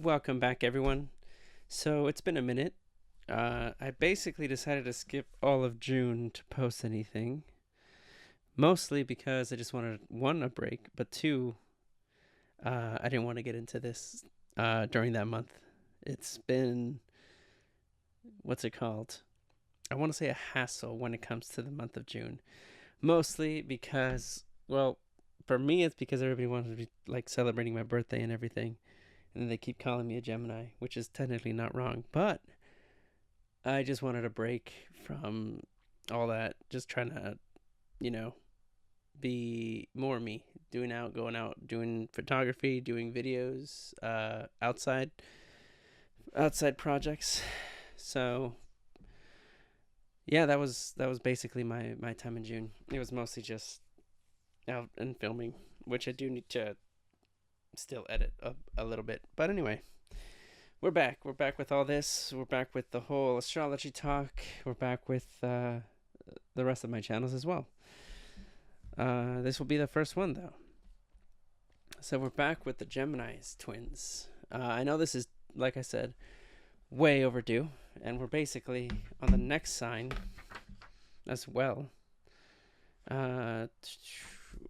Welcome back, everyone. So it's been a minute. I basically decided to skip all of June to post anything, mostly because I just wanted one, a break, but two, I didn't want to get into this during that month. It's been, what's it called? I want to say a hassle when it comes to the month of June, mostly because, well, for me, it's because everybody wants to be like celebrating my birthday and everything. And they keep calling me a Gemini, which is technically not wrong. But I just wanted a break from all that, just trying to, you know, be more me, going out, doing photography, doing videos, outside projects. So yeah, that was basically my time in June. It was mostly just out and filming, which I do need to still edit a little bit. But anyway, we're back. We're back with all this. We're back with the whole astrology talk. We're back with the rest of my channels as well. This will be the first one, though. So we're back with the Gemini's twins. I know this is, like I said, way overdue, and we're basically on the next sign as well.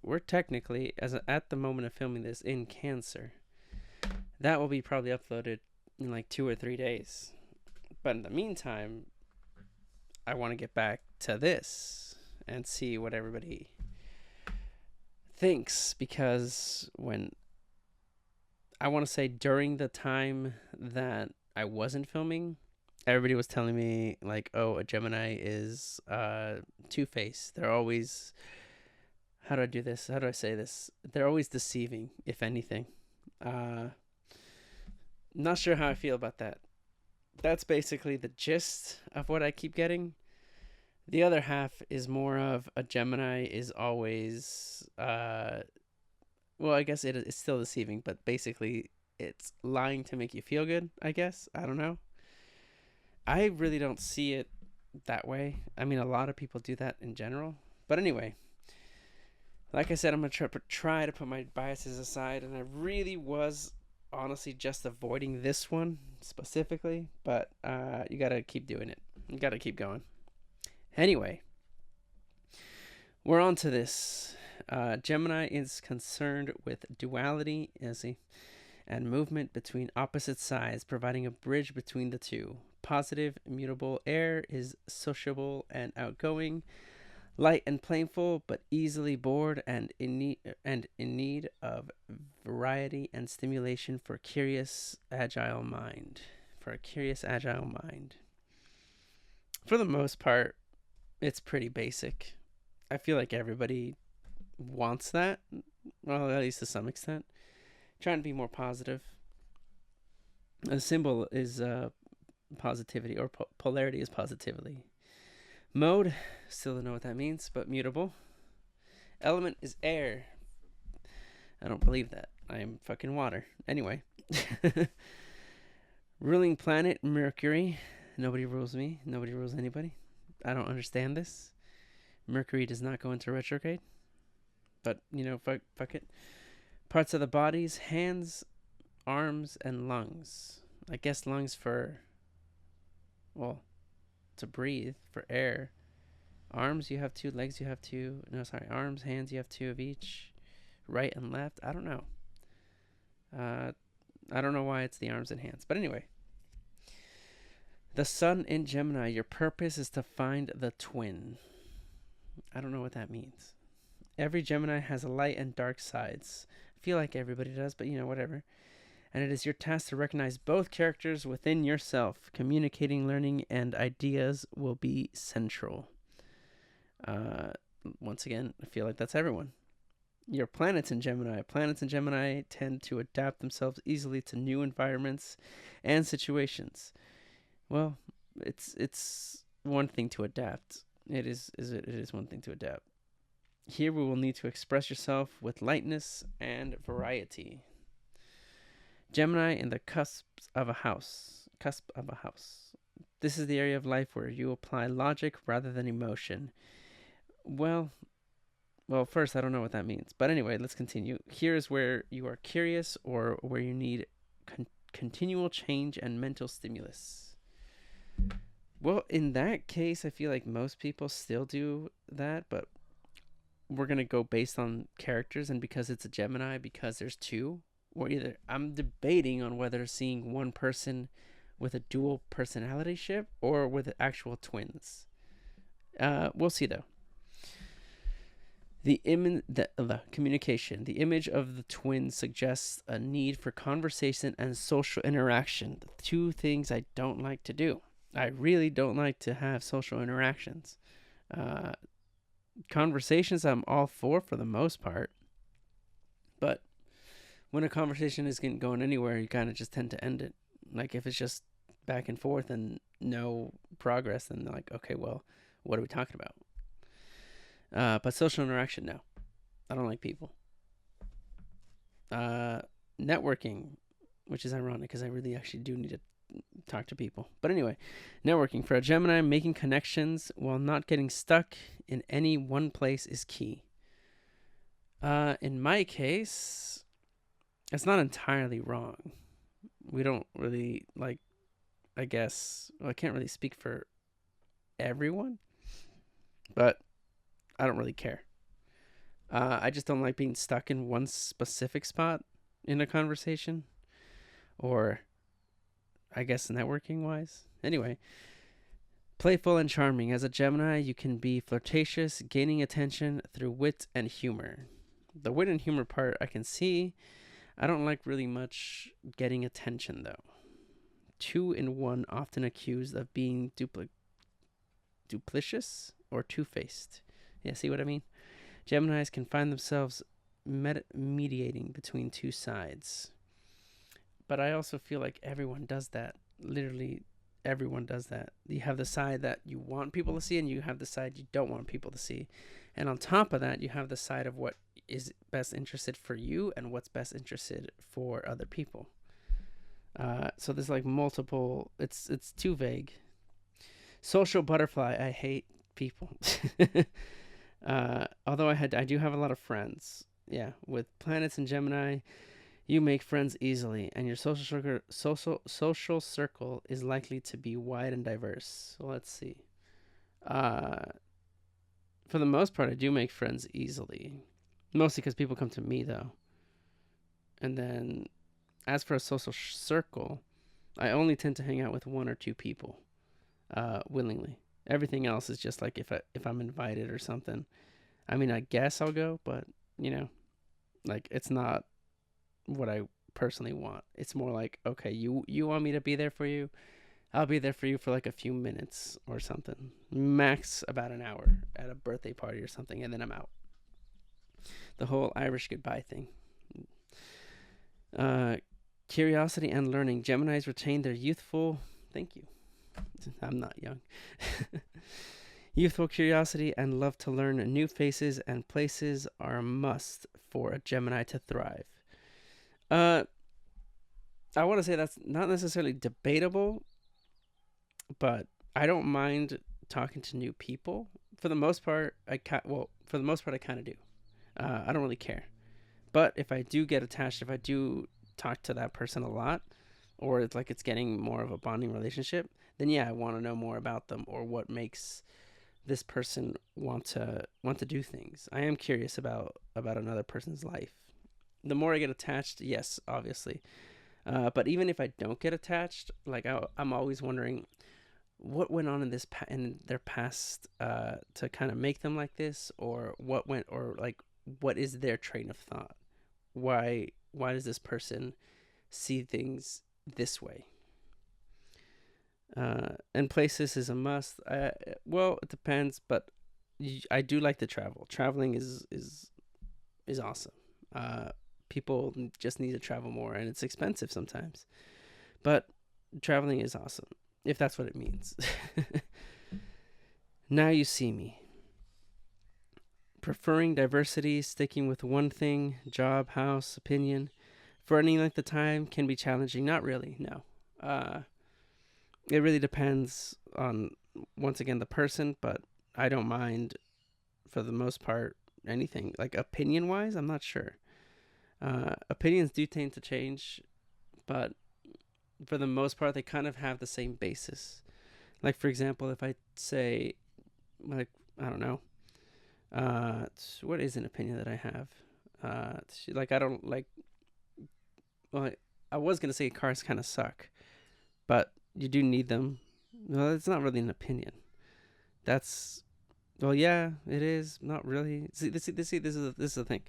We're technically, at the moment of filming this, in Cancer. That will be probably uploaded in like 2 or 3 days. But in the meantime, I want to get back to this and see what everybody thinks, because when I want to say during the time that I wasn't filming, everybody was telling me like, oh, a Gemini is two-faced. They're always, how do I do this? How do I say this? They're always deceiving, if anything. Not sure how I feel about that. That's basically the gist of what I keep getting. The other half is more of a Gemini is always, well, I guess it's still deceiving, but basically it's lying to make you feel good, I guess. I don't know. I really don't see it that way. I mean, a lot of people do that in general. But anyway, like I said, I'm going to try to put my biases aside, and I really was honestly just avoiding this one specifically, but you got to keep doing it. You got to keep going. Anyway, we're on to this. Gemini is concerned with duality and movement between opposite sides, providing a bridge between the two. Positive, immutable air is sociable and outgoing, light and playful, but easily bored and in need of variety and stimulation for a curious, agile mind. For the most part, it's pretty basic. I feel like everybody wants that, well, at least to some extent. Trying to be more positive. The symbol is positivity, or polarity is positivity. Mode, still don't know what that means, but mutable. Element is air. I don't believe that. I am fucking water. Anyway. Ruling planet, Mercury. Nobody rules me. Nobody rules anybody. I don't understand this. Mercury does not go into retrograde. But, fuck it. Parts of the bodies, hands, arms, and lungs. I guess lungs for, well, to breathe, for air. Arms, you have two. Legs, you have two. No, sorry. Arms, hands, you have two of each. Right and left. I don't know. I don't know why it's the arms and hands. But anyway. The sun in Gemini. Your purpose is to find the twin. I don't know what that means. Every Gemini has a light and dark sides. I feel like everybody does, but whatever. And it is your task to recognize both characters within yourself. Communicating, learning, and ideas will be central. Once again, I feel like that's everyone. Your planets in Gemini. Planets in Gemini tend to adapt themselves easily to new environments and situations. Well, it's one thing to adapt. It is one thing to adapt. Here we will need to express yourself with lightness and variety. Gemini in the cusp of a house. This is the area of life where you apply logic rather than emotion. Well, first, I don't know what that means. But anyway, let's continue. Here is where you are curious, or where you need continual change and mental stimulus. Well, in that case, I feel like most people still do that, but we're going to go based on characters, and because it's a Gemini, because there's two, or either I'm debating on whether seeing one person with a dual personality ship or with actual twins. We'll see though. The communication, the image of the twins suggests a need for conversation and social interaction. The two things I don't like to do. I really don't like to have social interactions. Conversations I'm all for the most part. But when a conversation isn't going anywhere, you kind of just tend to end it. Like if it's just back and forth and no progress, then like, okay, well, what are we talking about? But social interaction, no. I don't like people. Networking, which is ironic because I really actually do need to talk to people. But anyway, networking for a Gemini, making connections while not getting stuck in any one place is key. In my case, it's not entirely wrong. We don't really like, I guess, well, I can't really speak for everyone, but I don't really care. I just don't like being stuck in one specific spot in a conversation, or I guess networking wise. Anyway, playful and charming. As a Gemini, you can be flirtatious, gaining attention through wit and humor. The wit and humor part I can see. I don't like really much getting attention though. 2 in 1, often accused of being duplicitous or two-faced. Yeah, see what I mean? Geminis can find themselves mediating between two sides. But I also feel like everyone does that. Literally, everyone does that. You have the side that you want people to see, and you have the side you don't want people to see. And on top of that, you have the side of what is best interested for you and what's best interested for other people. So there's like multiple. It's too vague. Social butterfly. I hate people. Although I do have a lot of friends. Yeah, with planets in Gemini, you make friends easily, and your social circle is likely to be wide and diverse. So let's see. For the most part, I do make friends easily, mostly because people come to me though. And then, as for a social circle, I only tend to hang out with 1 or 2 people, willingly. Everything else is just like if I'm invited or something. I mean, I guess I'll go, but like it's not what I personally want. It's more like, okay, you want me to be there for you, I'll be there for you for like a few minutes or something, max about an hour at a birthday party or something, and then I'm out. The whole Irish goodbye thing. Curiosity and learning. Geminis retain their youthful. Thank you. I'm not young. Youthful curiosity and love to learn new faces and places are a must for a Gemini to thrive. I want to say that's not necessarily debatable, but I don't mind talking to new people. For the most part, I kind of do. I don't really care. But if I do get attached, if I do talk to that person a lot, or it's getting more of a bonding relationship, then yeah, I want to know more about them or what makes this person want to do things. I am curious about another person's life. The more I get attached, yes, obviously. But even if I don't get attached, like I'm always wondering what went on in their past to kind of make them like this, or what is their train of thought? Why does this person see things this way? And places is a must. Well, it depends, but I do like to travel. Traveling is awesome. People just need to travel more, and it's expensive sometimes, but traveling is awesome if that's what it means. Now you see me. Preferring diversity, sticking with one thing, job, house, opinion, for any length of time can be challenging. Not really, no. It really depends on, once again, the person, but I don't mind, for the most part, anything. Like, opinion-wise, I'm not sure. Opinions do tend to change, but for the most part, they kind of have the same basis. Like, for example, if I say, like, I don't know, what is an opinion that I have? Like, I don't like, well, I was going to say cars kind of suck, but you do need them. Well, it's not really an opinion. That's, well, yeah, it is. Not really. This is the thing.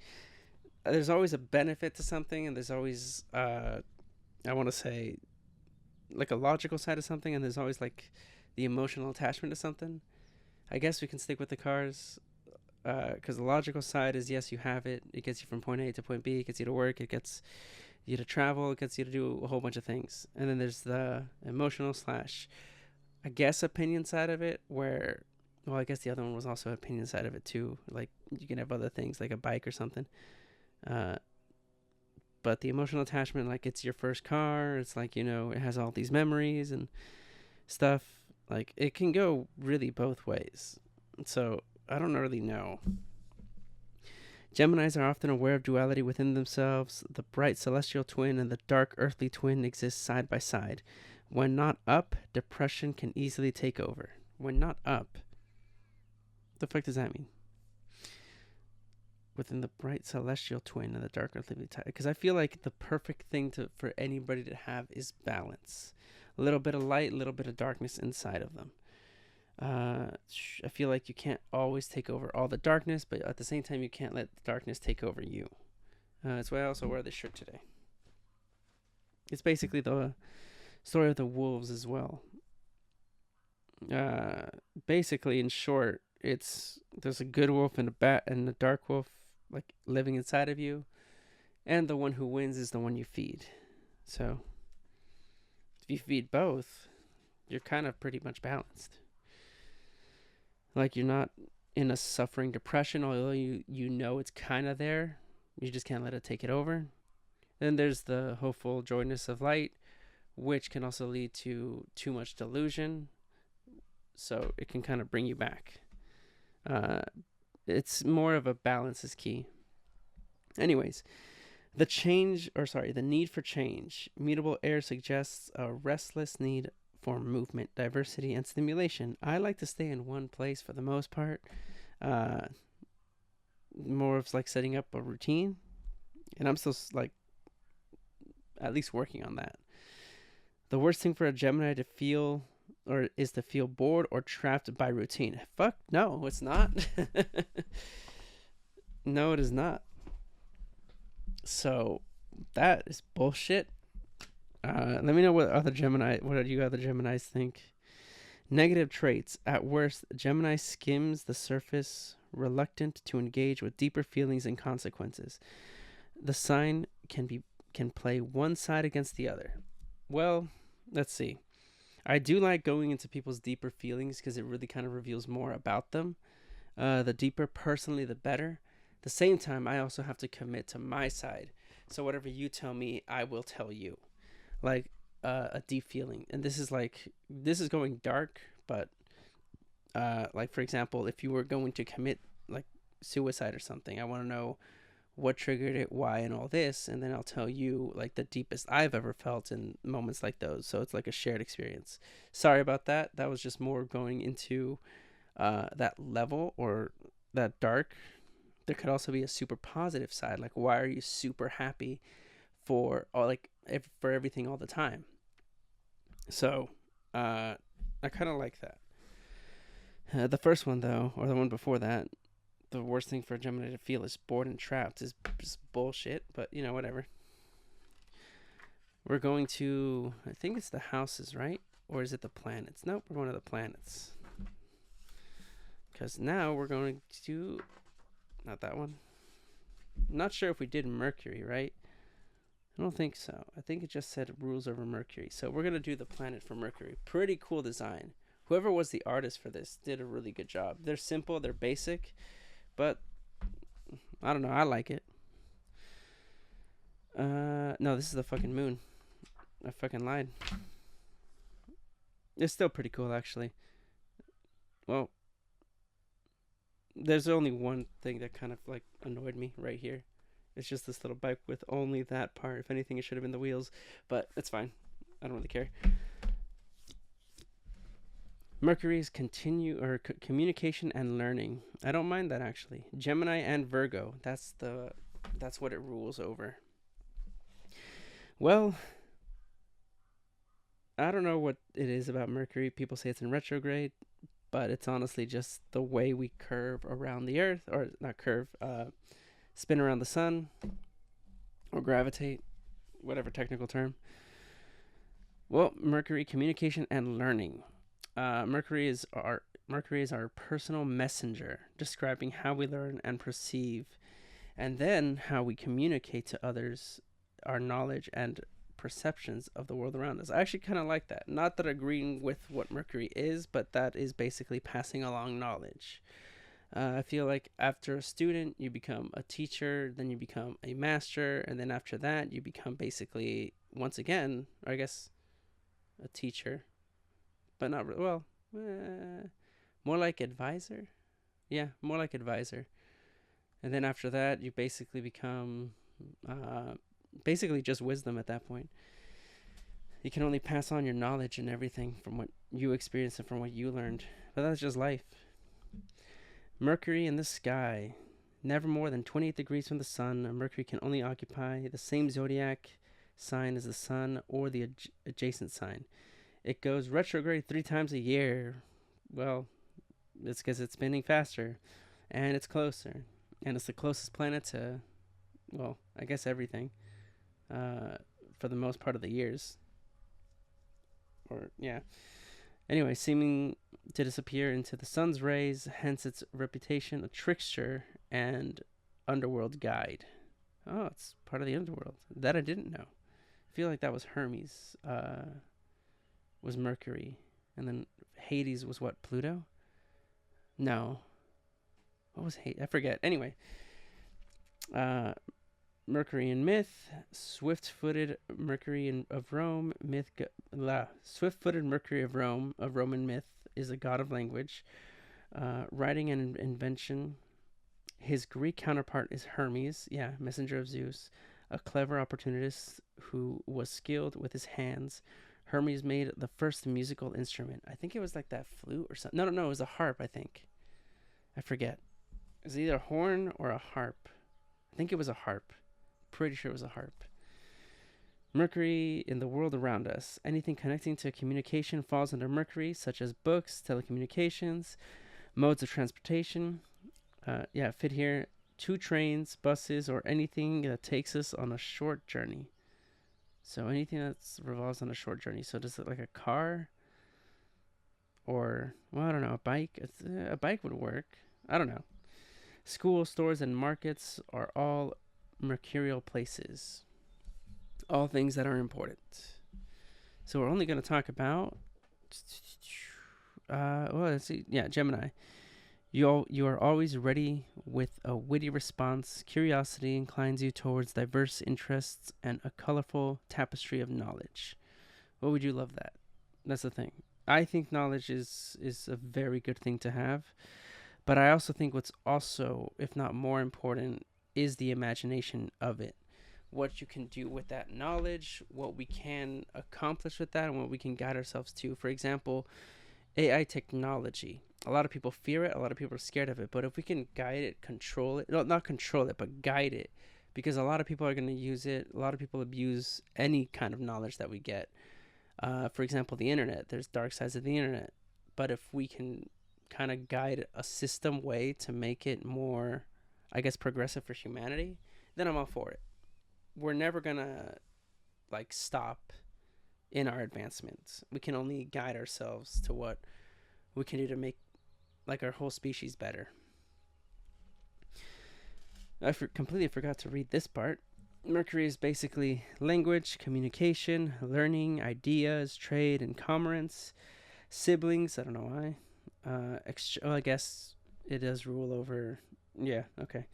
There's always a benefit to something, and there's always, I want to say, like a logical side of something, and there's always like the emotional attachment to something. I guess we can stick with the cars, because the logical side is, yes, you have it. It gets you from point A to point B. It gets you to work. It gets you to travel. It gets you to do a whole bunch of things. And then there's the emotional slash, I guess, opinion side of it, where, well, I guess the other one was also opinion side of it too. Like, you can have other things like a bike or something. Uh, but the emotional attachment, like, it's your first car. It's like, it has all these memories and stuff. Like, it can go really both ways. So I don't really know. Geminis are often aware of duality within themselves. The bright celestial twin and the dark earthly twin exist side by side. When not up, depression can easily take over. When not up, what the fuck does that mean? Within the bright celestial twin and the dark earthly twin, because I feel like the perfect thing for anybody to have is balance. A little bit of light, a little bit of darkness inside of them. I feel like you can't always take over all the darkness, but at the same time, you can't let the darkness take over you. That's why I also wear this shirt today. It's basically the story of the wolves as well. Basically, in short, there's a good wolf and a dark wolf, like, living inside of you, and the one who wins is the one you feed. So if you feed both, you're kind of pretty much balanced. Like, you're not in a suffering depression, although you know it's kind of there. You just can't let it take it over. Then there's the hopeful joyness of light, which can also lead to too much delusion. So it can kind of bring you back. It's more of a balance is key. Anyways, the need for change. Mutable air suggests a restless need for movement, diversity, and stimulation. I like to stay in one place for the most part. More of like setting up a routine, and I'm still like at least working on that. The worst thing for a Gemini to feel is to feel bored or trapped by routine. Fuck no, it's not. No, it is not. So that is bullshit. Let me know what you other Geminis think. Negative traits. At worst, Gemini skims the surface, reluctant to engage with deeper feelings and consequences. The sign can play one side against the other. Well, let's see. I do like going into people's deeper feelings because it really kind of reveals more about them. The deeper personally, the better. At the same time, I also have to commit to my side. So whatever you tell me, I will tell you. Like, a deep feeling. And this is going dark, but like, for example, if you were going to commit like suicide or something, I want to know what triggered it, why, and all this, and then I'll tell you like the deepest I've ever felt in moments like those. So it's like a shared experience. Sorry about that. That was just more going into that level or that dark. There could also be a super positive side. Like, why are you super happy for everything all the time? So I kind of like that. The first one, though, or the one before that, the worst thing for a Gemini to feel is bored and trapped, is just bullshit. But whatever. We're going to, I think it's the houses, right? Or is it the planets? Nope, we're going to the planets. Because now we're going to, not that one. Not sure if we did Mercury, right? I don't think so. I think it just said rules over Mercury. So we're going to do the planet for Mercury. Pretty cool design. Whoever was the artist for this did a really good job. They're simple, they're basic, but I don't know, I like it. No, this is the fucking moon. I fucking lied. It's still pretty cool, actually. Well, there's only one thing that kind of like annoyed me right here. It's just this little bike with only that part. If anything, it should have been the wheels, but it's fine. I don't really care. Mercury is communication and learning. I don't mind that actually. Gemini and Virgo. That's what it rules over. Well, I don't know what it is about Mercury. People say it's in retrograde, but it's honestly just the way we curve around the Earth, or not curve, spin around the sun, or gravitate, whatever technical term. Well, Mercury, communication and learning. Mercury is our personal messenger, describing how we learn and perceive, and then how we communicate to others our knowledge and perceptions of the world around us. I actually kind of like that. Not that agreeing with what Mercury is, but that is basically passing along knowledge. I feel like after a student, you become a teacher, then you become a master, and then after that, you become basically, once again, or I guess, a teacher, but not really. Well, more like advisor. Yeah, more like advisor. And then after that, you basically become basically just wisdom at that point. You can only pass on your knowledge and everything from what you experienced and from what you learned. But that's just life. Mercury in the sky. Never more than 28 degrees from the sun. Mercury can only occupy the same zodiac sign as the sun or the adjacent sign. It goes retrograde 3 times a year. Well, it's because it's spinning faster and it's closer. And it's the closest planet to, well, I guess everything for the most part of the years. Or, yeah. Anyway, seeming to disappear into the sun's rays, hence its reputation a trickster and underworld guide. Oh, it's part of the underworld. That I didn't know. I feel like that was Hermes, was Mercury. And then Hades was what, Pluto? No. What was Hades? I forget. Anyway. Mercury in myth, swift-footed Mercury of Rome, swift-footed Mercury of Roman myth, is a god of language, writing and invention. His Greek counterpart is Hermes, messenger of Zeus, a clever opportunist who was skilled with his hands. Hermes made the first musical instrument. I think it was like that flute or something. No, it was a harp, I think. I forget. It was either a horn or a harp. I think it was a harp. Pretty sure it was a harp. Mercury in the world around us. Anything connecting to communication falls under Mercury, such as books, telecommunications, modes of transportation. Fit here. 2 trains, buses, or anything that takes us on a short journey. So anything that revolves on a short journey. So does it like a car? Or, well, I don't know, a bike? A bike would work. I don't know. School, stores, and markets are all mercurial places. All things that are important. So we're only going to talk about let's see. Yeah, Gemini. You are always ready with a witty response. Curiosity inclines you towards diverse interests and a colorful tapestry of knowledge. What would you love that? That's the thing. I think knowledge is a very good thing to have. But I also think what's also, if not more important, is the imagination of it. What you can do with that knowledge, what we can accomplish with that, and what we can guide ourselves to. For example, AI technology. A lot of people fear it. A lot of people are scared of it. But if we can guide it, control it, no, not control it, but guide it. Because a lot of people are going to use it. A lot of people abuse any kind of knowledge that we get. For example, the internet. There's dark sides of the internet. But if we can kind of guide a system way to make it more, I guess, progressive for humanity, then I'm all for it. We're never going to, stop in our advancements. We can only guide ourselves to what we can do to make, our whole species better. I completely forgot to read this part. Mercury is basically language, communication, learning, ideas, trade, and commerce. Siblings, I don't know why. I guess it does rule over. Yeah, okay.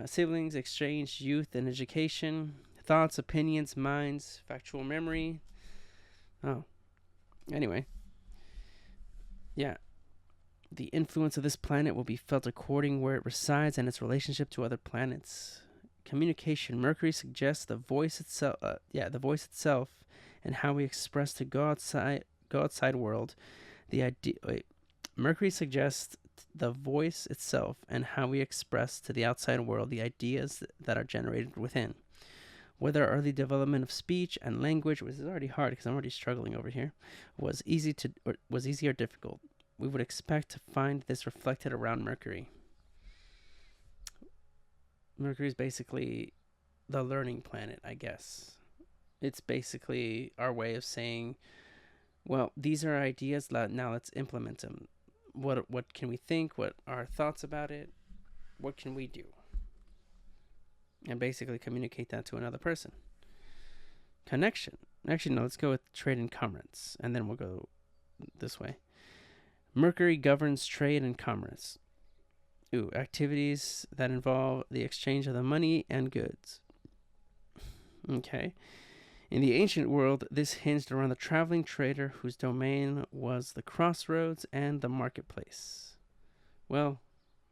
Siblings, exchange, youth, and education. Thoughts, opinions, minds, factual memory. Oh. Anyway. Yeah. The influence of this planet will be felt according where it resides and its relationship to other planets. Communication. Mercury suggests the voice itself, and how we express to go outside world the idea. Mercury suggests the voice itself and how we express to the outside world the ideas that are generated within. Whether early development of speech and language, which is already hard because I'm already struggling over here, was easy or difficult, we would expect to find this reflected around Mercury. Mercury is basically the learning planet, I guess. It's basically our way of saying, well, these are ideas. Now let's implement them. What can we think? What are our thoughts about it? What can we do? And basically communicate that to another person. Connection. Actually, no, let's go with trade and commerce, and then we'll go this way. Mercury governs trade and commerce. Activities that involve the exchange of the money and goods. Okay. In the ancient world, this hinged around the traveling trader whose domain was the crossroads and the marketplace. Well,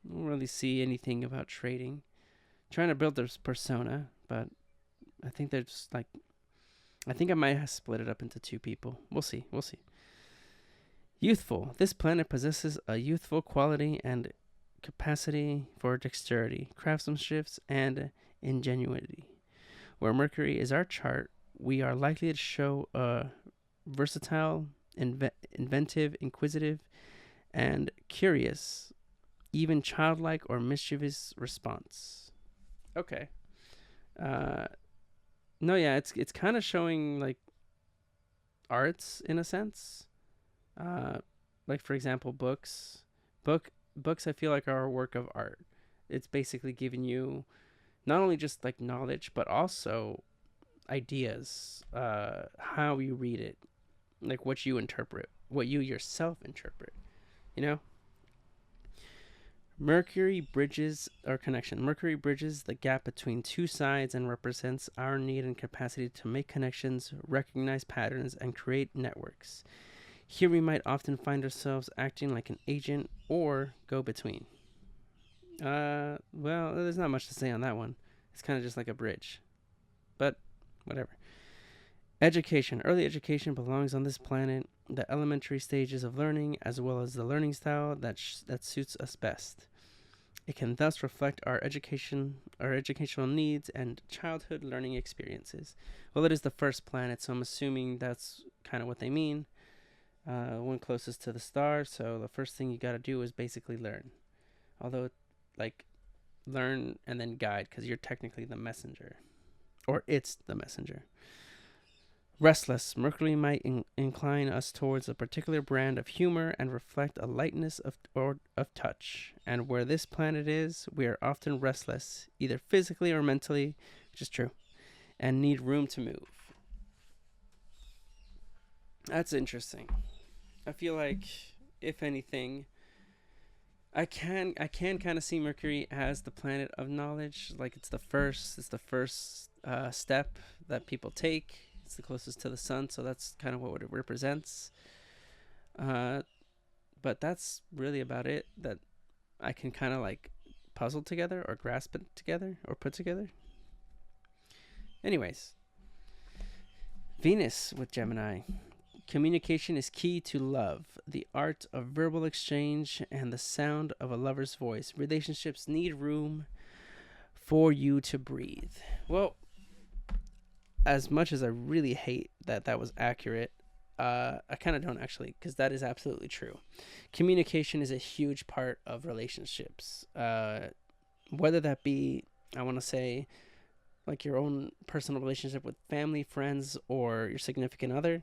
I don't really see anything about trading. Trying to build this persona, but I think they're just like, I think I might have split it up into two people. We'll see. Youthful. This planet possesses a youthful quality and capacity for dexterity, craftsmanship, and ingenuity. Where Mercury is our chart, we are likely to show a versatile, inventive, inquisitive, and curious, even childlike or mischievous response. Okay. No, yeah, it's kind of showing like arts in a sense. Like for example, books. Books I feel like are a work of art. It's basically giving you not only just like knowledge, but also ideas, how you read it, like what you interpret, what you yourself interpret, you know? Mercury bridges the gap between two sides and represents our need and capacity to make connections, recognize patterns, and create networks. Here we might often find ourselves acting like an agent or go-between. Well, there's not much to say on that one. It's kind of just like a bridge. But, whatever. Education. Early education belongs on this planet, the elementary stages of learning, as well as the learning style that suits us best. It can thus reflect our educational needs and childhood learning experiences. Well, it is the first planet, so I'm assuming that's kind of what they mean. One closest to the star, so the first thing you got to do is basically learn. Although, like, learn and then guide, because you're technically the messenger. Or it's the messenger. Restless. Mercury might incline us towards a particular brand of humor and reflect a lightness of touch. And where this planet is, we are often restless, either physically or mentally, which is true, and need room to move. That's interesting. I feel like, if anything, I can kind of see Mercury as the planet of knowledge. Like it's the first step that people take. It's the closest to the sun, so that's kind of what it represents. But that's really about it that I can kind of like puzzle together or grasp it together or put together. Anyways, Venus with Gemini. Communication is key to love, the art of verbal exchange, and the sound of a lover's voice. Relationships need room for you to breathe. Well, as much as I really hate that was accurate, I kind of don't actually, because that is absolutely true. Communication is a huge part of relationships. Whether that be, I want to say, like your own personal relationship with family, friends, or your significant other.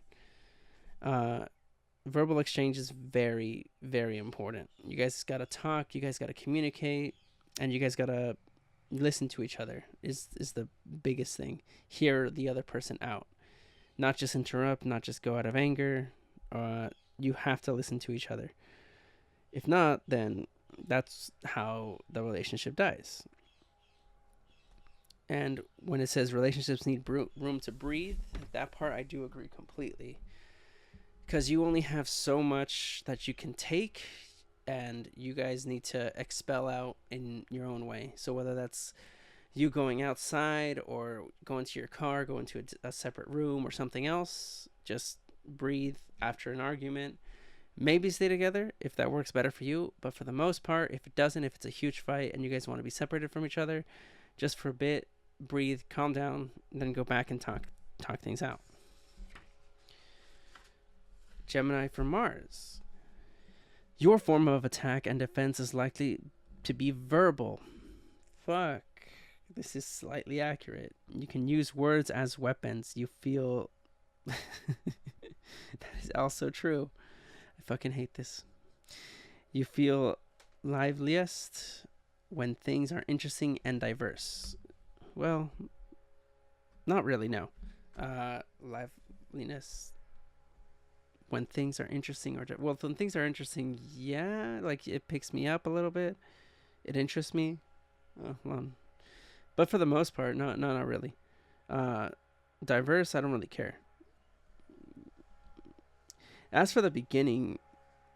Verbal exchange is very, very important. You guys got to talk, you guys got to communicate, and you guys got to listen to each other is the biggest thing. Hear the other person out. Not just interrupt, not just go out of anger. You have to listen to each other. If not, then that's how the relationship dies. And when it says relationships need room to breathe, that part I do agree completely. Because you only have so much that you can take, and you guys need to expel out in your own way. So whether that's you going outside or going to your car, going to a separate room or something else. Just breathe after an argument. Maybe stay together if that works better for you. But for the most part, if it doesn't, if it's a huge fight and you guys want to be separated from each other, just for a bit, breathe, calm down, then go back and talk things out. Gemini for Mars. Your form of attack and defense is likely to be verbal. Fuck. This is slightly accurate. You can use words as weapons. You feel... that is also true. I fucking hate this. You feel liveliest when things are interesting and diverse. Well, not really, no. Liveliness when things are interesting or... Well, when things are interesting, yeah. Like, it picks me up a little bit. It interests me. Well, but for the most part, not really. Diverse, I don't really care. As for the beginning,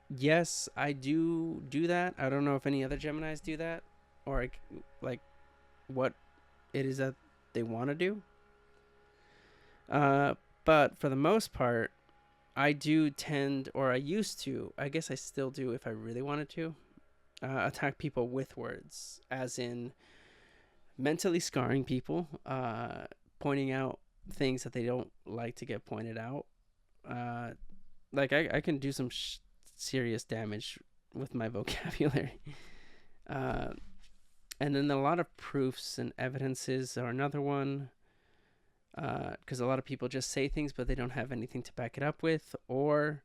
yes, I do that. I don't know if any other Geminis do that, or like what it is that they want to do. But for the most part, I do tend, or I used to, I guess I still do if I really wanted to, attack people with words, as in mentally scarring people, pointing out things that they don't like to get pointed out. Like I can do some serious damage with my vocabulary. And then a lot of proofs and evidences are another one. Because a lot of people just say things, but they don't have anything to back it up with. Or,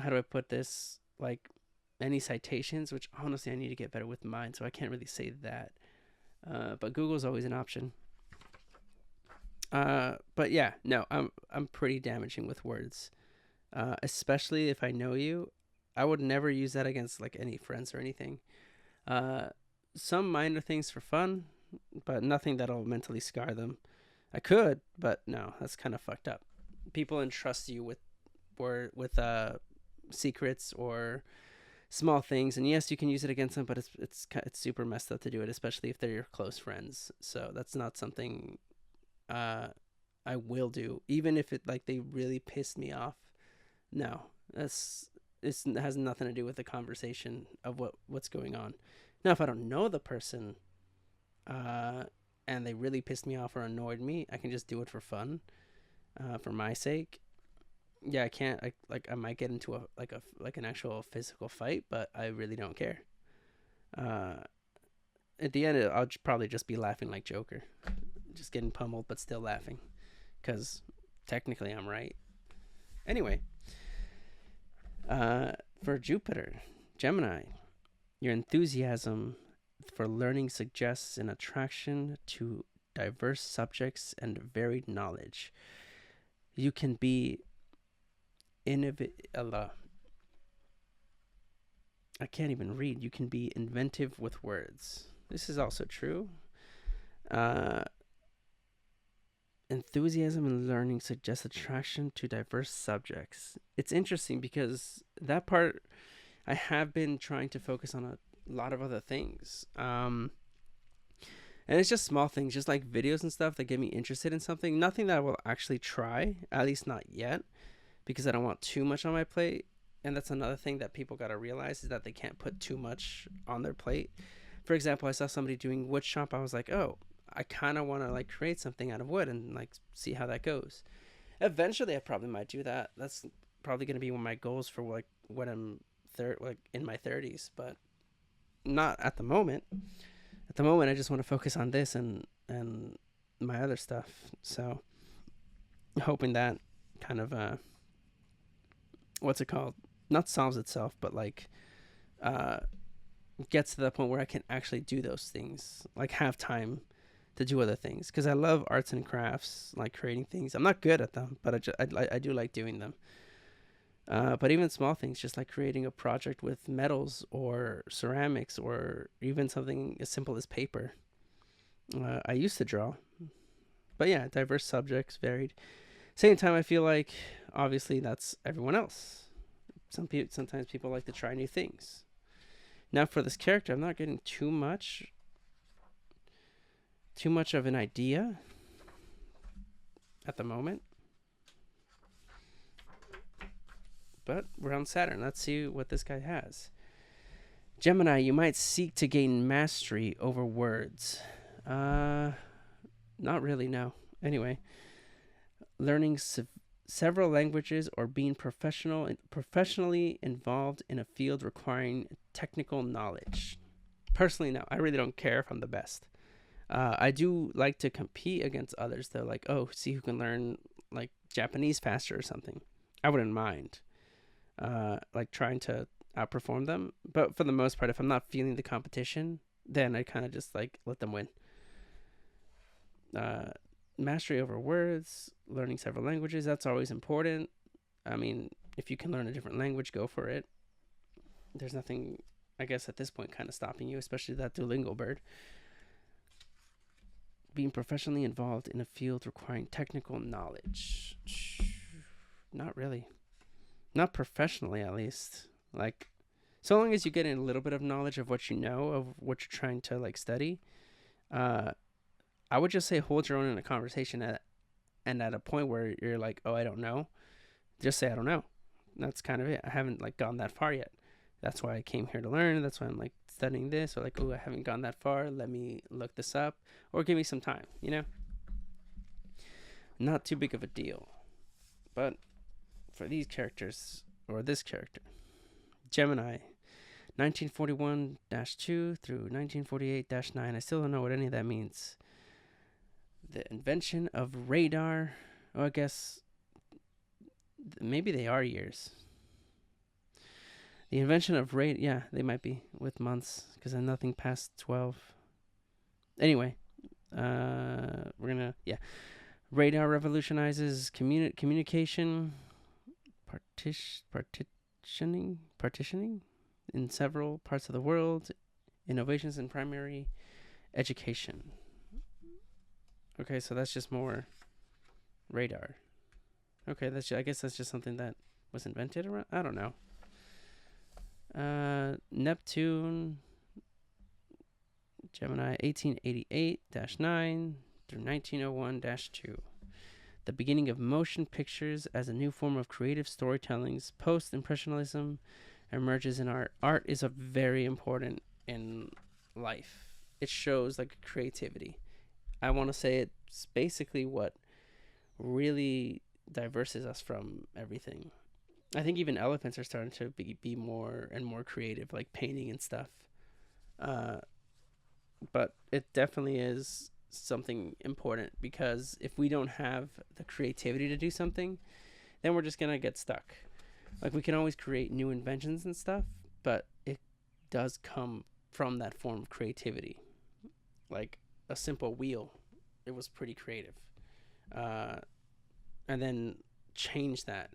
how do I put this? Like, any citations, which honestly I need to get better with mine, so I can't really say that. But Google's always an option. But yeah, no, I'm pretty damaging with words. Especially if I know you. I would never use that against like any friends or anything. Some minor things for fun, but nothing that'll mentally scar them. I could, but no, that's kind of fucked up. People entrust you with secrets or small things, and yes, you can use it against them, but it's super messed up to do it, especially if they're your close friends. So that's not something I will do, even if it like they really pissed me off. No, it has nothing to do with the conversation of what's going on. Now, if I don't know the person, and they really pissed me off or annoyed me, I can just do it for fun, for my sake. Yeah, I can't. I might get into an actual physical fight, but I really don't care. At the end, I'll probably just be laughing like Joker, just getting pummeled but still laughing, because technically I'm right. Anyway, for Jupiter, Gemini, your enthusiasm for learning suggests an attraction to diverse subjects and varied knowledge. You can be I can't even read. You can be inventive with words. This is also true. Enthusiasm in learning suggests attraction to diverse subjects. It's interesting because that part I have been trying to focus on a lot of other things. And it's just small things, just like videos and stuff that get me interested in something. Nothing that I will actually try, at least not yet, because I don't want too much on my plate. And that's another thing that people got to realize, is that they can't put too much on their plate. For example, I saw somebody doing wood shop. I was like, oh, I kind of want to like create something out of wood and like see how that goes. Eventually, I probably might do that. That's probably going to be one of my goals for like when I'm in my 30s, but not at the moment. At the moment, I just want to focus on this and my other stuff. So, hoping that kind of what's it called? Not solves itself, but like gets to the point where I can actually do those things, like have time to do other things, because I love arts and crafts, like creating things. I'm not good at them, but I do like doing them. But even small things, just like creating a project with metals or ceramics or even something as simple as paper. I used to draw. But yeah, diverse subjects, varied. Same time, I feel like, obviously, that's everyone else. Sometimes people like to try new things. Now, for this character, I'm not getting too much. too much of an idea at the moment. But we're on Saturn. Let's see what this guy has. Gemini, you might seek to gain mastery over words. Not really, no. Anyway, learning several languages or being professionally involved in a field requiring technical knowledge. Personally, no. I really don't care if I'm the best. I do like to compete against others, though. Like, oh, see who can learn, like, Japanese faster or something. I wouldn't mind. Like, trying to outperform them. But for the most part, if I'm not feeling the competition, then I kind of just, like, let them win. Mastery over words, learning several languages, that's always important. I mean, if you can learn a different language, go for it. There's nothing, I guess, at this point kind of stopping you, especially that Duolingo bird. Being professionally involved in a field requiring technical knowledge. Not really. Not professionally, at least. Like, so long as you get a little bit of knowledge of what you know, of what you're trying to, like, study, I would just say hold your own in a conversation and at a point where you're like, oh, I don't know, just say I don't know. That's kind of it. I haven't, like, gone that far yet. That's why I came here to learn. That's why I'm, like, studying this. Or, like, oh, I haven't gone that far. Let me look this up. Or give me some time, you know? Not too big of a deal. But for these characters, or this character, Gemini, 1941-2 through 1948-9. I still don't know what any of that means. The invention of radar. Oh, I guess maybe they are years. The invention of radar. Yeah, they might be with months because then nothing past 12. Anyway, we're gonna radar revolutionizes communication, partitioning in several parts of the world. Innovations in primary education. Okay, so that's just more radar. Okay, I guess that's just something that was invented around. I don't know. Neptune, Gemini, 1888-9 through 1901-2. The beginning of motion pictures as a new form of creative storytelling. Post-impressionism emerges in art. Art is a very important in life. It shows, like, creativity. I want to say it's basically what really diverses us from everything. I think even elephants are starting to be more and more creative, like painting and stuff. But it definitely is something important, because if we don't have the creativity to do something, then we're just going to get stuck. Like, we can always create new inventions and stuff, but it does come from that form of creativity. Like a simple wheel, it was pretty creative. And then change that,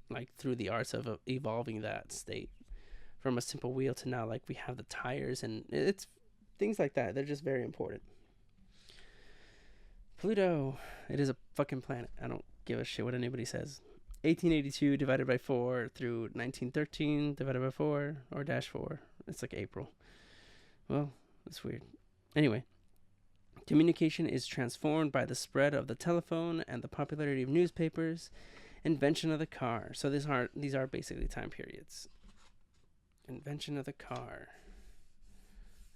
like, through the arts of evolving that state from a simple wheel to now, like, we have the tires, and it's things like that. They're just very important. Pluto, it is a fucking planet. I don't give a shit what anybody says. 1882 divided by 4 through 1913 divided by 4 or dash 4. It's like April. Well, that's weird. Anyway, communication is transformed by the spread of the telephone and the popularity of newspapers. Invention of the car. So these are basically time periods. Invention of the car.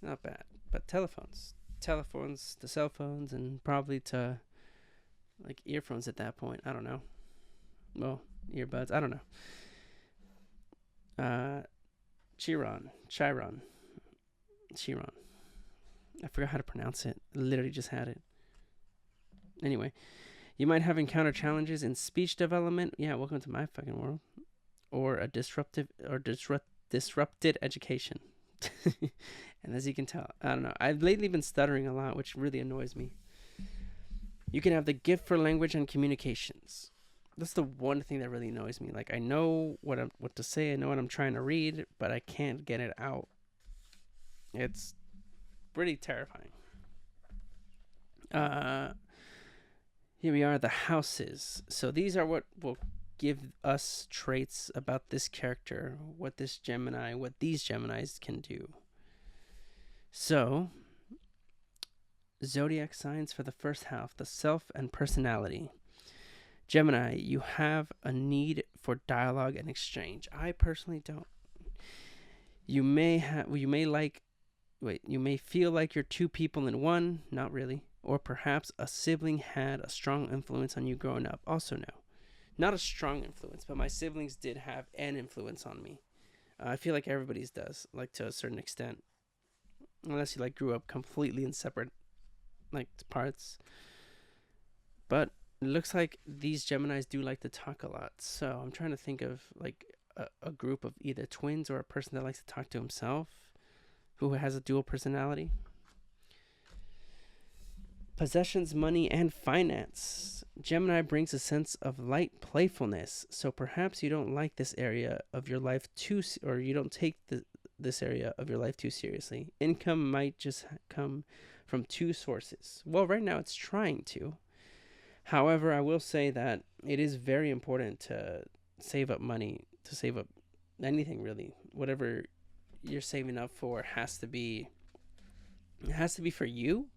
Not bad. But telephones to cell phones, and probably to, like, earphones at that point. I don't know. Well, earbuds. I don't know. Chiron. I forgot how to pronounce it. I literally just had it. Anyway, you might have encountered challenges in speech development. Yeah, welcome to my fucking world. Or a disrupted education. And as you can tell, I don't know. I've lately been stuttering a lot, which really annoys me. You can have the gift for language and communications. That's the one thing that really annoys me. Like, I know what to say. I know what I'm trying to read, but I can't get it out. It's pretty terrifying. Here we are, the houses. So these are what will give us traits about this character, what these Geminis can do. So, zodiac signs for the first half, the self and personality. Gemini, you have a need for dialogue and exchange. I personally don't. You may feel like you're two people in one, not really. Or perhaps a sibling had a strong influence on you growing up. Also no. Not a strong influence, but my siblings did have an influence on me. I feel like everybody's does, like to a certain extent. Unless you like grew up completely in separate like parts. But it looks like these Geminis do like to talk a lot. So I'm trying to think of like a group of either twins or a person that likes to talk to himself who has a dual personality. Possessions, money, and finance. Gemini brings a sense of light playfulness, so perhaps you don't like this area of your life or you don't take this area of your life too seriously. Income might just come from two sources. Well, right now it's trying to. However, I will say that it is very important to save up money, to save up anything really. Whatever you're saving up for has to be for you,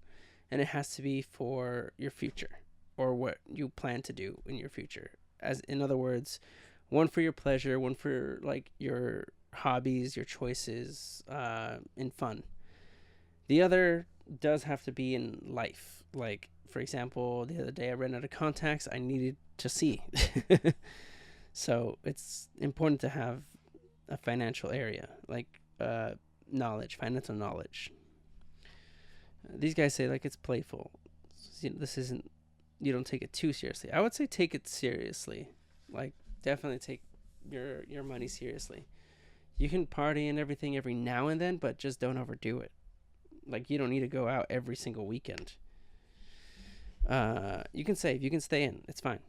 and it has to be for your future or what you plan to do in your future. As in other words, one for your pleasure, one for like your hobbies, your choices, and fun. The other does have to be in life. Like, for example, the other day I ran out of contacts I needed to see. So it's important to have a financial area, like knowledge, financial knowledge. These guys say like it's playful. This isn't, you don't take it too seriously. I would say take it seriously. Like definitely take your money seriously. You can party and everything every now and then, but just don't overdo it. Like you don't need to go out every single weekend. You can save, you can stay in. It's fine.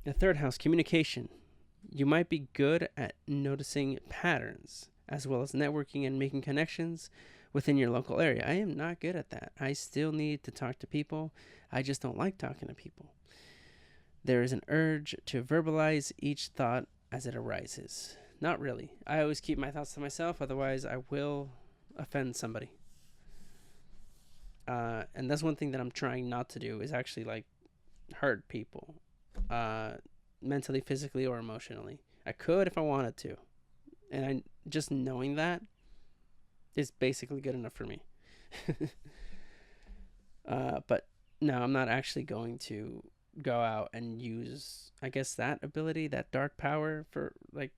The third house, communication. You might be good at noticing patterns as well as networking and making connections within your local area. I am not good at that. I still need to talk to people. I just don't like talking to people. There is an urge to verbalize each thought as it arises. Not really. I always keep my thoughts to myself, otherwise I will offend somebody. And that's one thing that I'm trying not to do, is actually like hurt people, mentally, physically, or emotionally. I could if I wanted to, and just knowing that is basically good enough for me. But no, I'm not actually going to go out and use, I guess, that ability, that dark power for like,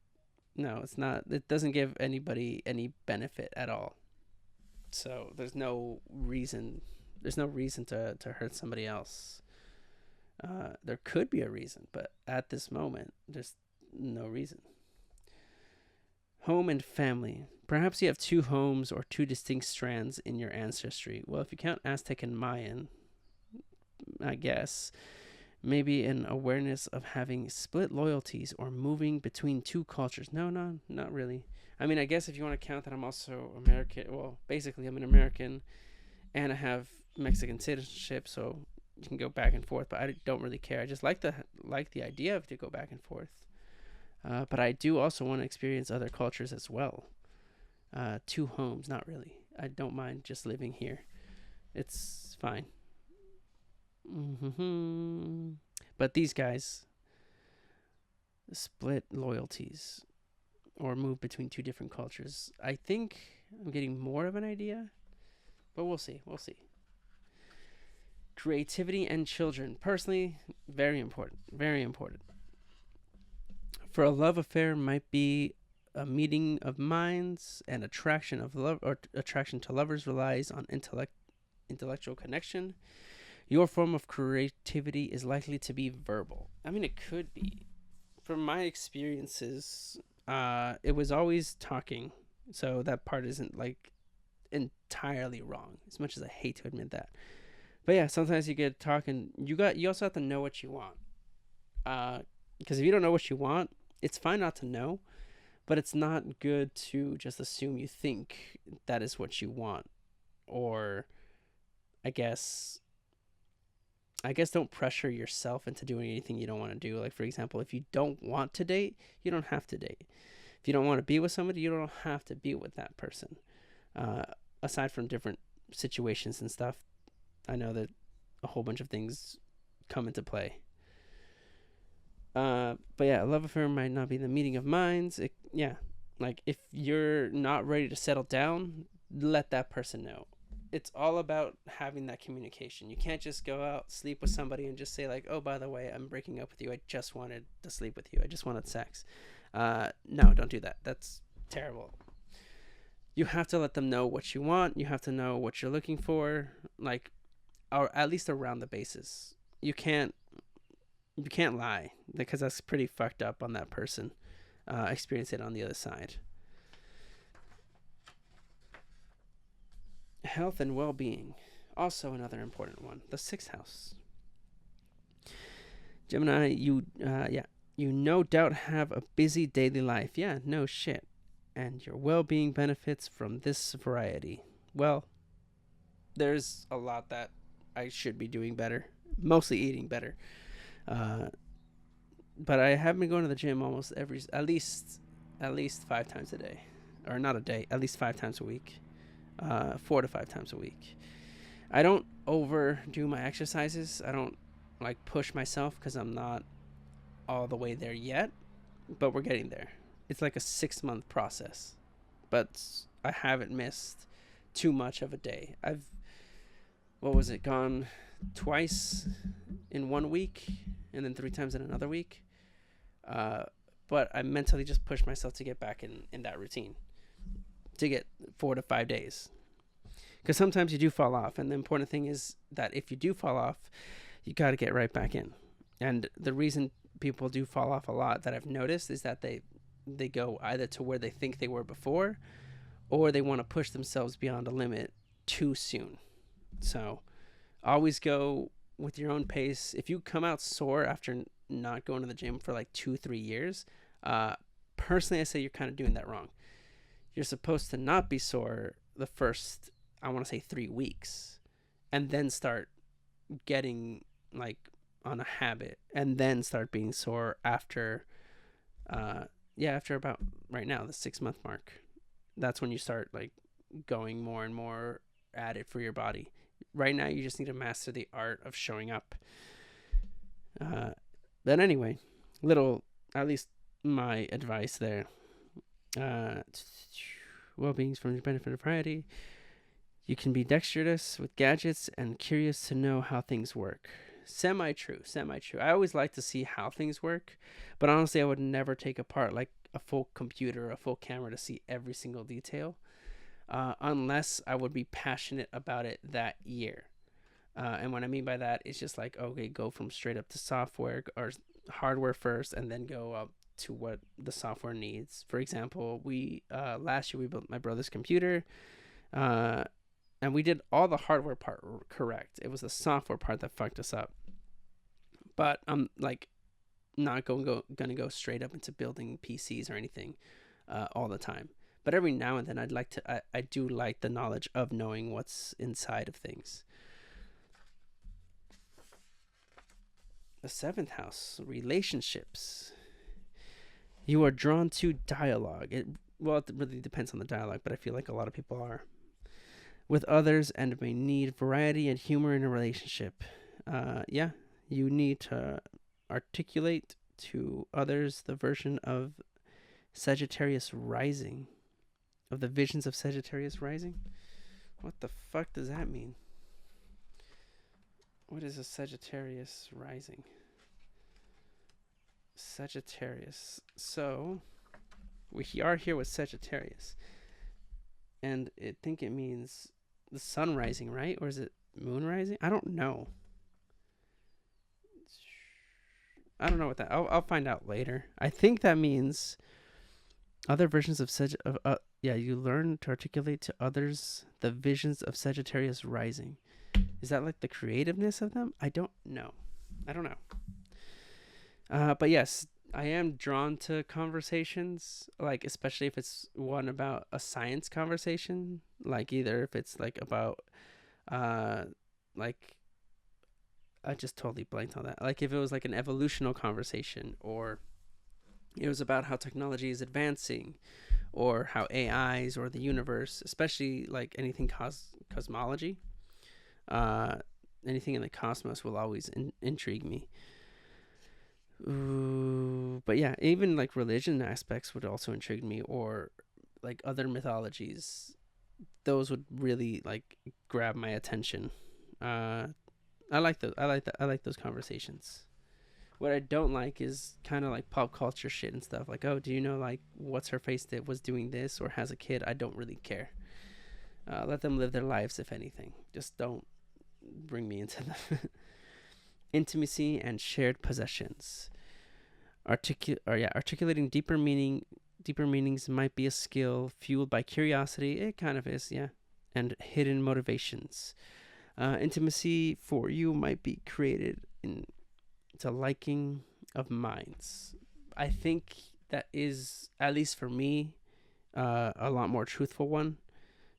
no, it's not. It doesn't give anybody any benefit at all. So there's no reason. There's no reason to hurt somebody else. There could be a reason, but at this moment, there's no reason. Home and family. Perhaps you have two homes or two distinct strands in your ancestry. Well, if you count Aztec and Mayan, I guess, maybe an awareness of having split loyalties or moving between two cultures. No, not really. I mean, I guess if you want to count that I'm also American, well, basically I'm an American and I have Mexican citizenship, so you can go back and forth, but I don't really care. I just like the idea of to go back and forth. But I do also want to experience other cultures as well. Two homes, not really. I don't mind just living here. It's fine. But these guys split loyalties or move between two different cultures. I think I'm getting more of an idea, but we'll see. Creativity and children. Personally, very important. Very important. For a love affair might be a meeting of minds, and attraction of love or attraction to lovers relies on intellectual connection. Your form of creativity is likely to be verbal. I mean, it could be. From my experiences, it was always talking, so that part isn't like entirely wrong, as much as I hate to admit that. But yeah, sometimes you get talking. You also have to know what you want. Because if you don't know what you want, it's fine not to know, but it's not good to just assume you think that is what you want. Or I guess don't pressure yourself into doing anything you don't want to do. Like, for example, if you don't want to date, you don't have to date. If you don't want to be with somebody, you don't have to be with that person. Aside from different situations and stuff, I know that a whole bunch of things come into play. But yeah, a love affair might not be the meeting of minds. Yeah, like if you're not ready to settle down, let that person know. It's all about having that communication. You can't just go out, sleep with somebody, and just say like, "Oh, by the way, I'm breaking up with you. I just wanted to sleep with you. I just wanted sex." No, don't do that. That's terrible. You have to let them know what you want. You have to know what you're looking for, like, or at least around the bases. You can't lie because that's pretty fucked up on that person. Experience it on the other side. Health and well-being, also another important one. The sixth house. Gemini, you no doubt have a busy daily life. Yeah, no shit. And your well-being benefits from this variety. Well, there's a lot that I should be doing better. Mostly eating better. Uh, but I have been going to the gym almost at least 5 times a day, or not a day, at least 5 times a week, 4 to 5 times a week. I don't overdo my exercises. I don't like push myself because I'm not all the way there yet, but we're getting there. It's like a 6 month process, but I haven't missed too much of a day. I've gone twice in 1 week and then 3 times in another week. But I mentally just push myself to get back in that routine, to get 4 to 5 days. Because sometimes you do fall off. And the important thing is that if you do fall off, you got to get right back in. And the reason people do fall off a lot that I've noticed is that they go either to where they think they were before, or they want to push themselves beyond a limit too soon. So always go with your own pace. If you come out sore after not going to the gym for like 2-3 years, personally I say you're kind of doing that wrong. You're supposed to not be sore the first, I want to say, 3 weeks, and then start getting like on a habit, and then start being sore after after about right now the 6 month mark. That's when you start like going more and more at it for your body. Right now you just need to master the art of showing up. But anyway, at least my advice there. Well-being's from the benefit of variety. You can be dexterous with gadgets and curious to know how things work. Semi-true. I always like to see how things work, but honestly I would never take apart like a full computer or a full camera to see every single detail, unless I would be passionate about it that year. And what I mean by that is just like, okay, go from straight up to software or hardware first, and then go up to what the software needs. For example, last year we built my brother's computer, and we did all the hardware part correct. It was the software part that fucked us up. But I'm like not gonna go straight up into building PCs or anything all the time. But every now and then I do like the knowledge of knowing what's inside of things. The seventh house, relationships. You are drawn to dialogue. It really depends on the dialogue, but I feel like a lot of people are. With others, and may need variety and humor in a relationship. You need to articulate to others the version of Sagittarius rising. Of the visions of Sagittarius rising? What the fuck does that mean? What is a Sagittarius rising? Sagittarius. So, we are here with Sagittarius. And I think it means the sun rising, right? Or is it moon rising? I don't know. I don't know what that. I'll find out later. I think that means other versions of you learn to articulate to others the visions of Sagittarius rising. Is that like the creativeness of them? I don't know. But yes, I am drawn to conversations, like especially if it's one about a science conversation, like either if it's like about like I just totally blanked on that. Like if it was like an evolutional conversation, or it was about how technology is advancing, or how AIs or the universe, especially like anything cosmology, anything in the cosmos will always intrigue me. Ooh, but yeah, even like religion aspects would also intrigue me, or like other mythologies. Those would really like grab my attention. Uh, I like those. I like those conversations. What I don't like is kind of like pop culture shit and stuff. Like, oh, do you know like what's her face that was doing this or has a kid? I don't really care. Let them live their lives, if anything. Just don't bring me into the intimacy and shared possessions. Articulating deeper meanings might be a skill fueled by curiosity. It kind of is, yeah, and hidden motivations. Intimacy for you might be created into liking of minds. I think that is, at least for me, a lot more truthful one.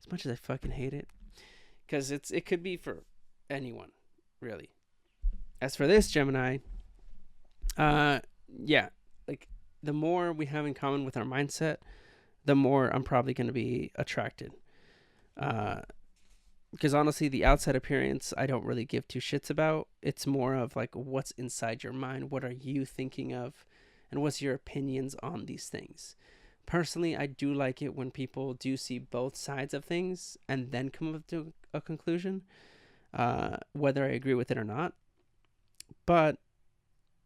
As much as I fucking hate it, because it could be for anyone, really. As for this Gemini, yeah, like the more we have in common with our mindset, the more I'm probably going to be attracted. Because honestly, the outside appearance I don't really give two shits about. It's more of like what's inside your mind, what are you thinking of, and what's your opinions on these things. Personally, I do like it when people do see both sides of things and then come up to a conclusion, whether I agree with it or not. But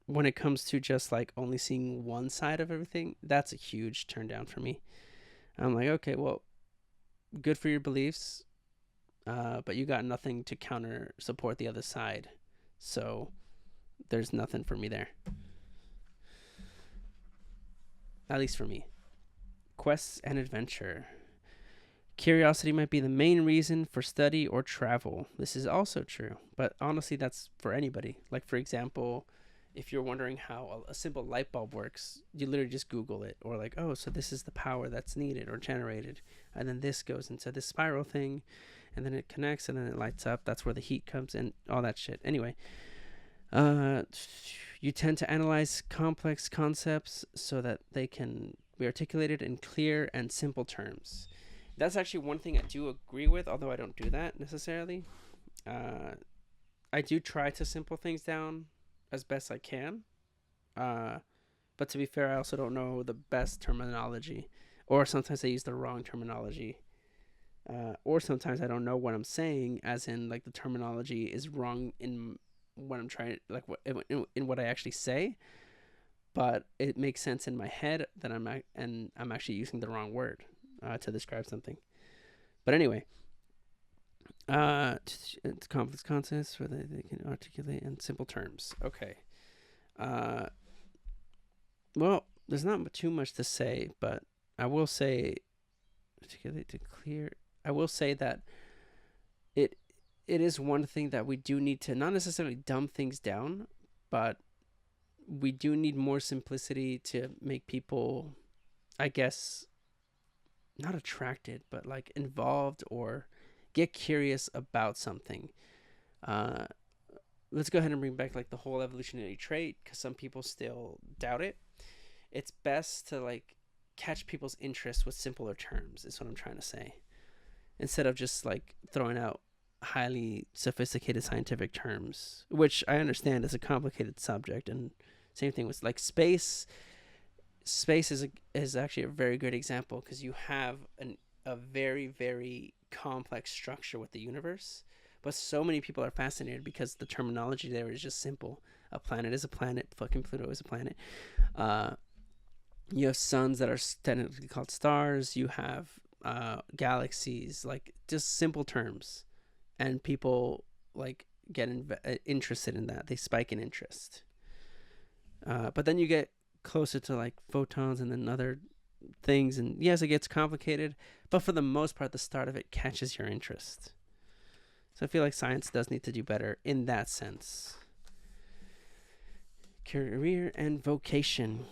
when it comes to just like only seeing one side of everything, that's a huge turn down for me. I'm like, okay, well, good for your beliefs, but you got nothing to counter support the other side. So there's nothing for me there. At least for me. Quests and adventure. Curiosity might be the main reason for study or travel. This is also true, but honestly, that's for anybody. Like, for example, if you're wondering how a simple light bulb works, you literally just Google it, or like, oh, so this is the power that's needed or generated, and then this goes into this spiral thing, and then it connects, and then it lights up. That's where the heat comes in, all that shit. Anyway, you tend to analyze complex concepts so that they can be articulated in clear and simple terms. That's actually one thing I do agree with, although I don't do that necessarily. I do try to simple things down as best I can. But to be fair, I also don't know the best terminology. Or sometimes I use the wrong terminology. Or sometimes I don't know what I'm saying, as in, like, the terminology is wrong in what I'm trying, like, in what I actually say. But it makes sense in my head that I'm actually using the wrong word to describe something. But anyway, it's complex concepts where they can articulate in simple terms. Okay. Well, there's not too much to say, but I will say, articulate to clear. I will say that it is one thing that we do need to not necessarily dumb things down, but we do need more simplicity to make people, I guess, not attracted, but like involved or get curious about something. Let's go ahead and bring back like the whole evolutionary trait, because some people still doubt it. It's best to like catch people's interest with simpler terms, is what I'm trying to say, instead of just like throwing out highly sophisticated scientific terms, which I understand is a complicated subject. And same thing with like space. Space is actually a very good example, because you have a very, very complex structure with the universe, but so many people are fascinated because the terminology there is just simple. A planet is a planet. Fucking Pluto is a planet. You have suns that are technically called stars. You have galaxies, like just simple terms, and people like get interested in that. They spike in interest. But then you get closer to like photons and then other things, and yes, it gets complicated, but for the most part, the start of it catches your interest. So I feel like science does need to do better in that sense. Career and vocation.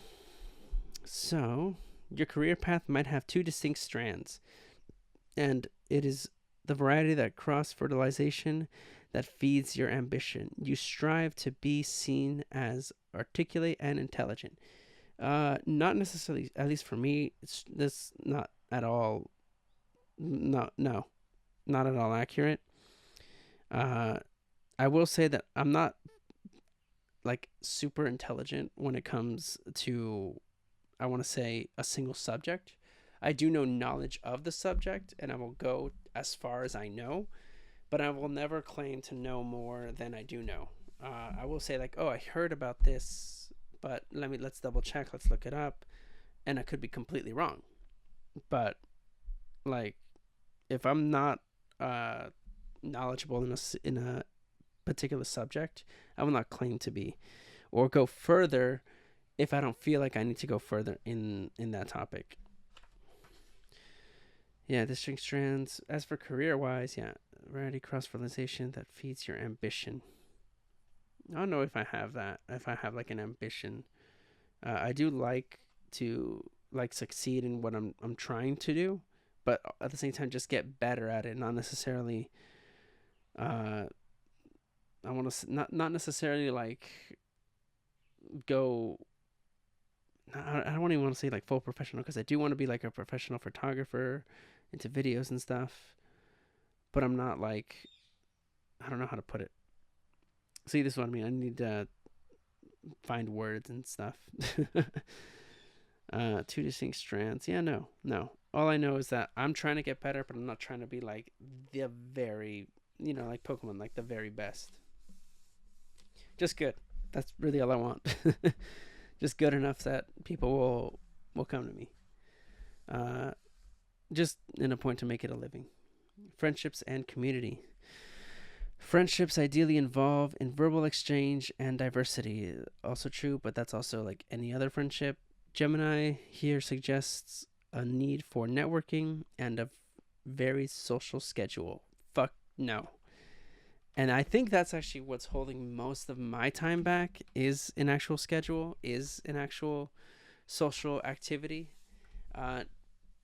So your career path might have two distinct strands, and it is the variety that cross-fertilization that feeds your ambition. You strive to be seen as articulate and intelligent. Not necessarily, at least for me, it's this not at all. No, not at all accurate. I will say that I'm not like super intelligent when it comes to, I want to say, a single subject. I do know knowledge of the subject and I will go as far as I know, but I will never claim to know more than I do know. I will say like, oh, I heard about this, but let's double check, let's look it up, and I could be completely wrong. But like, if I'm not uh, knowledgeable in a particular subject, I will not claim to be or go further if I don't feel like I need to go further in that topic. Yeah, distinct strands. As for career wise, yeah, variety cross fertilization that feeds your ambition. I don't know if I have that. If I have like an ambition, I do like to like succeed in what I'm trying to do, but at the same time just get better at it. Not necessarily. Uh, I want to not necessarily like go. I don't even want to say like full professional because I do want to be like a professional photographer into videos and stuff, but I'm not like, I don't know how to put it. See, this is what I mean. I need to find words and stuff. Two distinct strands. Yeah, no. All I know is that I'm trying to get better, but I'm not trying to be like the very, like Pokemon, like the very best. Just good. That's really all I want. Just good enough that people will come to me. Uh, just in a point to make it a living. Friendships and community. Friendships ideally involve in verbal exchange and diversity. Also true, but that's also like any other friendship. Gemini here suggests a need for networking and a very social schedule. Fuck no. And I think that's actually what's holding most of my time back is an actual schedule, is an actual social activity. Uh,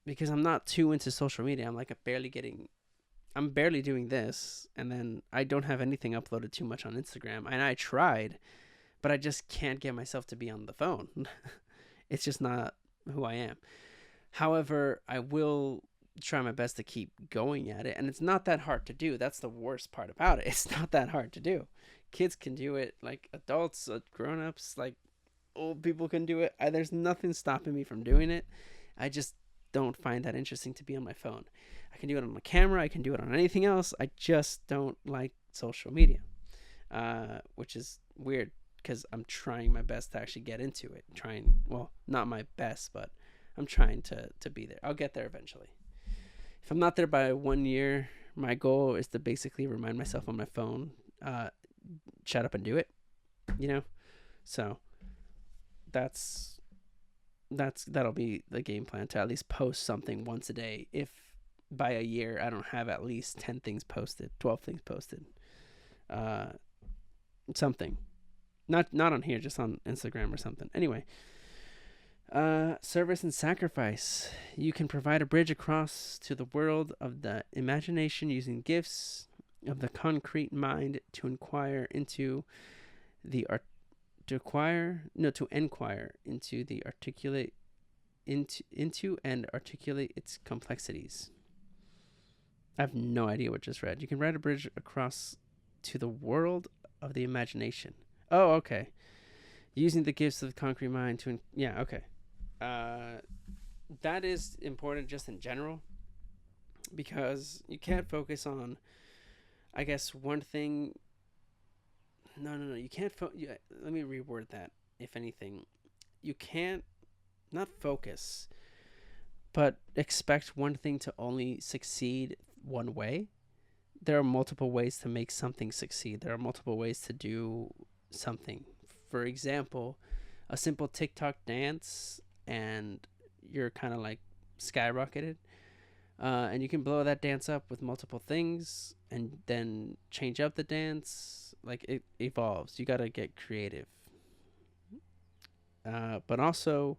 because I'm not too into social media. I'm barely doing this, and then I don't have anything uploaded too much on Instagram. And I tried, but I just can't get myself to be on the phone. It's just not who I am. However, I will try my best to keep going at it, and it's not that hard to do. That's the worst part about it. It's not that hard to do. Kids can do it, like adults, grown-ups, like old people can do it. There's nothing stopping me from doing it. I just don't find that interesting to be on my phone. I can do it on my camera. I can do it on anything else. I just don't like social media, which is weird because I'm trying my best to actually get into it. Well, not my best, but I'm trying to be there. I'll get there eventually. If I'm not there by 1 year, my goal is to basically remind myself on my phone, shut up and do it, So that'll be the game plan, to at least post something once a day. If by a year I don't have at least 10 things posted, 12 things posted, something, not on here, just on Instagram or something. Anyway, service and sacrifice. You can provide a bridge across to the world of the imagination using gifts of the concrete mind to inquire into the art. To inquire into the articulate into and articulate its complexities. I have no idea what just read. You can ride a bridge across to the world of the imagination. Oh, okay. Using the gifts of the concrete mind to yeah, okay. That is important just in general, because you can't focus on, I guess, one thing. No. You can't. Let me reword that. If anything, you can't not focus, but expect one thing to only succeed one way. There are multiple ways to make something succeed. There are multiple ways to do something. For example, a simple TikTok dance, and you're kind of like skyrocketed. And you can blow that dance up with multiple things and then change up the dance. Like, it evolves. You got to get creative. But also,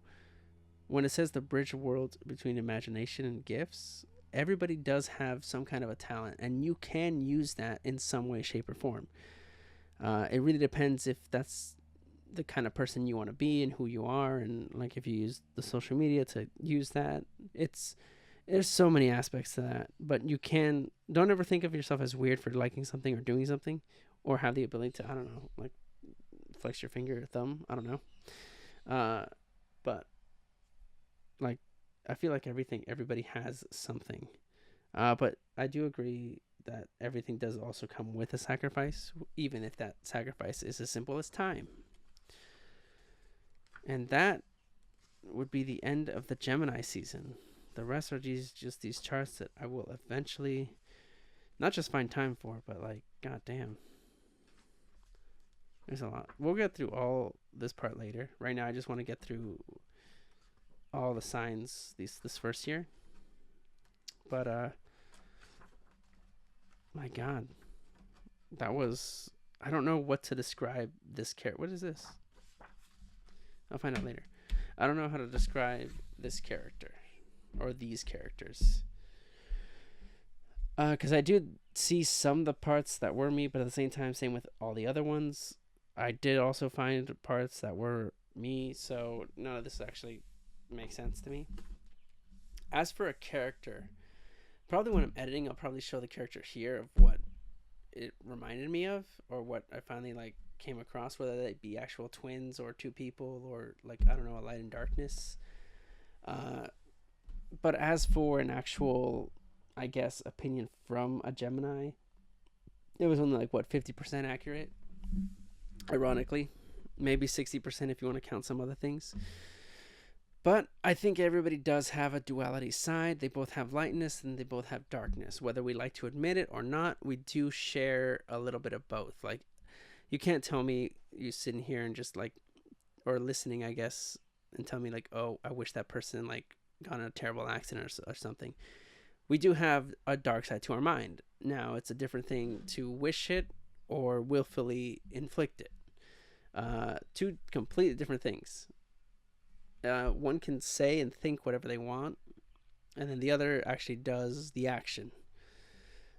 when it says the bridge world between imagination and gifts, everybody does have some kind of a talent, and you can use that in some way, shape, or form. It really depends if that's the kind of person you want to be and who you are, and like if you use the social media to use that. There's so many aspects to that, but don't ever think of yourself as weird for liking something or doing something, or have the ability to, I don't know, like flex your finger or thumb. I don't know. But like, I feel like everybody has something. But I do agree that everything does also come with a sacrifice, even if that sacrifice is as simple as time. And that would be the end of the Gemini season. The rest are just these charts that I will eventually not just find time for, but like, goddamn, there's a lot. We'll get through all this part later. Right now, I just want to get through all the signs this first year. But my God, that was, I don't know what to describe this character. What is this? I'll find out later. I don't know how to describe this character or these characters. Because I do see some of the parts that were me, but at the same time, same with all the other ones. I did also find parts that were me, so none of this actually makes sense to me. As for a character, probably when I'm editing, I'll probably show the character here of what it reminded me of, or what I finally like came across, whether they be actual twins or two people, or like, I don't know, a light and darkness. But as for an actual, I guess, opinion from a Gemini, it was only like, what, 50% accurate, ironically. Maybe 60% if you want to count some other things. But I think everybody does have a duality side. They both have lightness and they both have darkness. Whether we like to admit it or not, we do share a little bit of both. Like, you can't tell me, you sitting here and just like, or listening, I guess, and tell me like, oh, I wish that person like got in a terrible accident or something. We do have a dark side to our mind. Now, it's a different thing to wish it or willfully inflict it. Two completely different things. One can say and think whatever they want, and then the other actually does the action.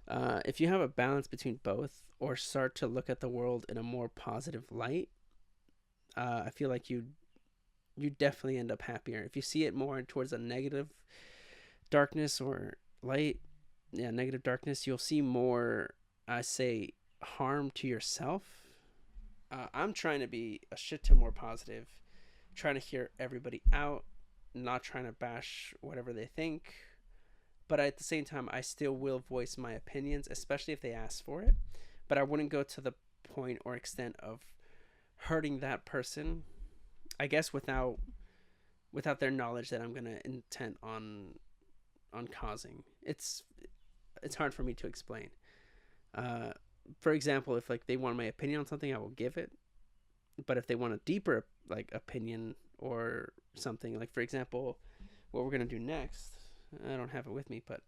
If you have a balance between both, or start to look at the world in a more positive light, I feel like you definitely end up happier. If you see it more towards a negative darkness or light, negative darkness, you'll see more, I say, harm to yourself. I'm trying to be a shit ton more positive, trying to hear everybody out, not trying to bash whatever they think, but at the same time, I still will voice my opinions, especially if they ask for it. But I wouldn't go to the point or extent of hurting that person, I guess, without their knowledge that I'm gonna intent on causing. It's hard for me to explain. For example, if like they want my opinion on something, I will give it. But if they want a deeper like opinion or something, like for example, what we're gonna do next, I don't have it with me, but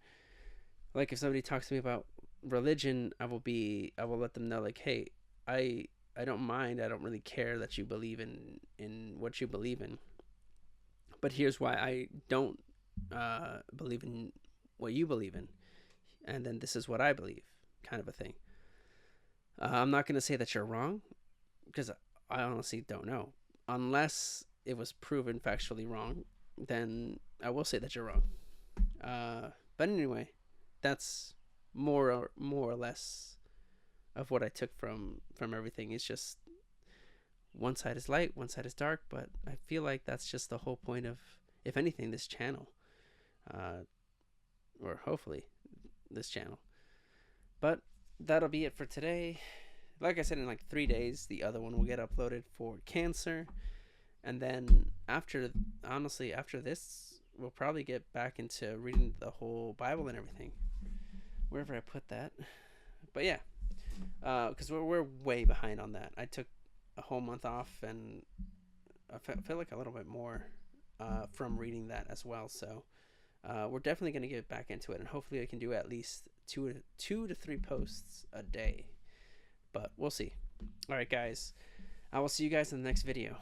like if somebody talks to me about religion, I will let them know like, hey, I don't mind, I don't really care that you believe in what you believe in, but here's why I don't believe in what you believe in, and then this is what I believe, kind of a thing. I'm not going to say that you're wrong, because I honestly don't know. Unless it was proven factually wrong, then I will say that you're wrong. But anyway, that's more or less of what I took from everything. It's just one side is light, one side is dark, but I feel like that's just the whole point of, if anything, this channel. Or hopefully this channel. But that'll be it for today. Like I said, in like 3 days, the other one will get uploaded for Cancer. And then after this, we'll probably get back into reading the whole Bible and everything. Wherever I put that. But yeah, because we're way behind on that. I took a whole month off, and I feel like a little bit more from reading that as well. So we're definitely going to get back into it, and hopefully I can do at least two to three posts a day. But we'll see. All right, guys. I will see you guys in the next video.